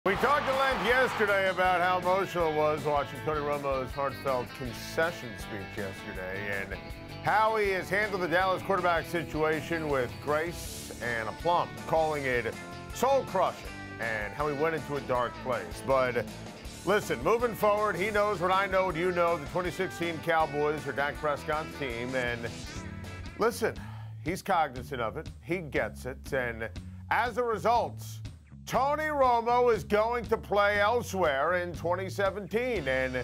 We talked at length yesterday about how emotional it was watching Tony Romo's heartfelt concession speech yesterday and how he has handled the Dallas quarterback situation with grace and aplomb, calling it soul-crushing and how he went into a dark place. But listen, moving forward, he knows what I know, what you know. The 2016 Cowboys are Dak Prescott's team, and listen, he's cognizant of it. He gets it, and as a result, Tony Romo is going to play elsewhere in 2017. And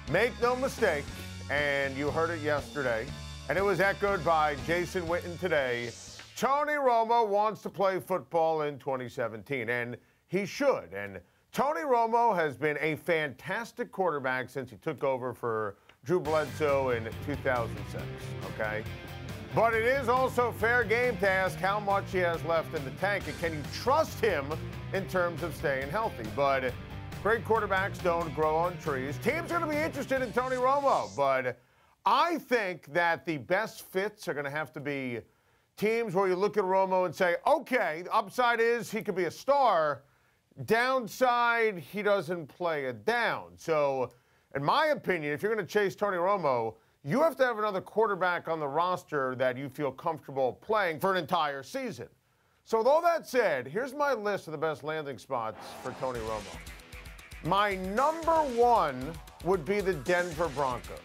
make no mistake, and you heard it yesterday, and it was echoed by Jason Witten today, Tony Romo wants to play football in 2017, and he should. And Tony Romo has been a fantastic quarterback since he took over for Drew Bledsoe in 2006, okay? But it is also fair game to ask how much he has left in the tank, and can you trust him in terms of staying healthy? But great quarterbacks don't grow on trees. Teams are going to be interested in Tony Romo, but I think that the best fits are going to have to be teams where you look at Romo and say, okay, the upside is he could be a star. Downside, he doesn't play it down. So, in my opinion, if you're going to chase Tony Romo, you have to have another quarterback on the roster that you feel comfortable playing for an entire season. So with all that said, here's my list of the best landing spots for Tony Romo. My number one would be the Denver Broncos,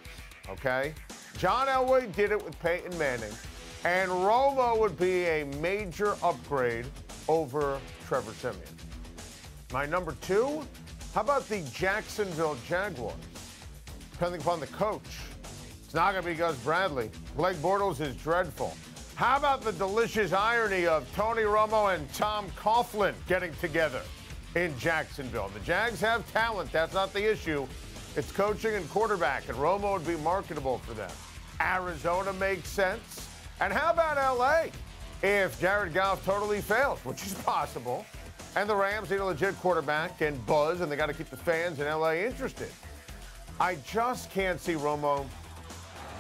okay? John Elway did it with Peyton Manning, and Romo would be a major upgrade over Trevor Siemian. My number two, how about the Jacksonville Jaguars? Depending upon the coach, it's not going to be Gus Bradley. Blake Bortles is dreadful. How about the delicious irony of Tony Romo and Tom Coughlin getting together in Jacksonville? The Jags have talent. That's not the issue. It's coaching and quarterback, and Romo would be marketable for them. Arizona makes sense. And how about L.A. if Jared Goff totally fails, which is possible, and the Rams need a legit quarterback and buzz, and they got to keep the fans in L.A. interested. I just can't see Romo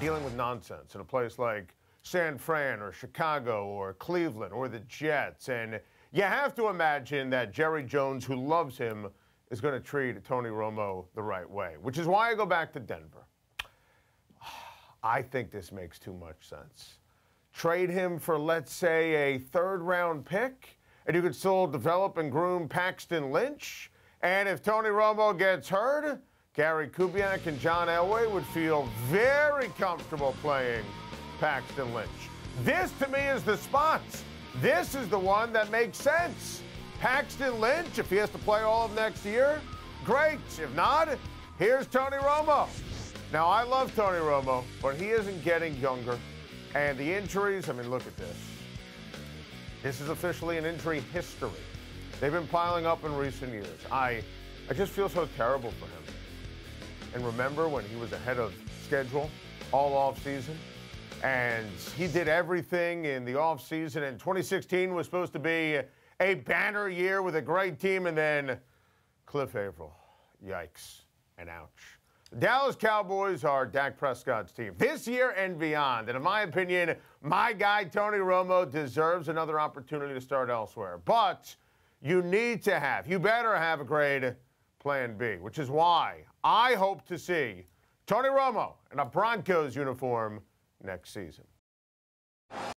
dealing with nonsense in a place like San Fran or Chicago or Cleveland or the Jets. And you have to imagine that Jerry Jones, who loves him, is going to treat Tony Romo the right way, which is why I go back to Denver. I think this makes too much sense. Trade him for, let's say, a third-round pick, and you could still develop and groom Paxton Lynch. And if Tony Romo gets hurt, Gary Kubiak and John Elway would feel very comfortable playing Paxton Lynch. This, to me, is the spot. This is the one that makes sense. Paxton Lynch, if he has to play all of next year, great. If not, here's Tony Romo. Now, I love Tony Romo, but he isn't getting younger. And the injuries, I mean, look at this. This is officially an injury history. They've been piling up in recent years. I just feel so terrible for him. And remember when he was ahead of schedule all offseason? And he did everything in the offseason, and 2016 was supposed to be a banner year with a great team, and then Cliff Averill. Yikes and ouch. The Dallas Cowboys are Dak Prescott's team this year and beyond. And in my opinion, my guy Tony Romo deserves another opportunity to start elsewhere. But you better have a great plan B, which is why I hope to see Tony Romo in a Broncos uniform next season.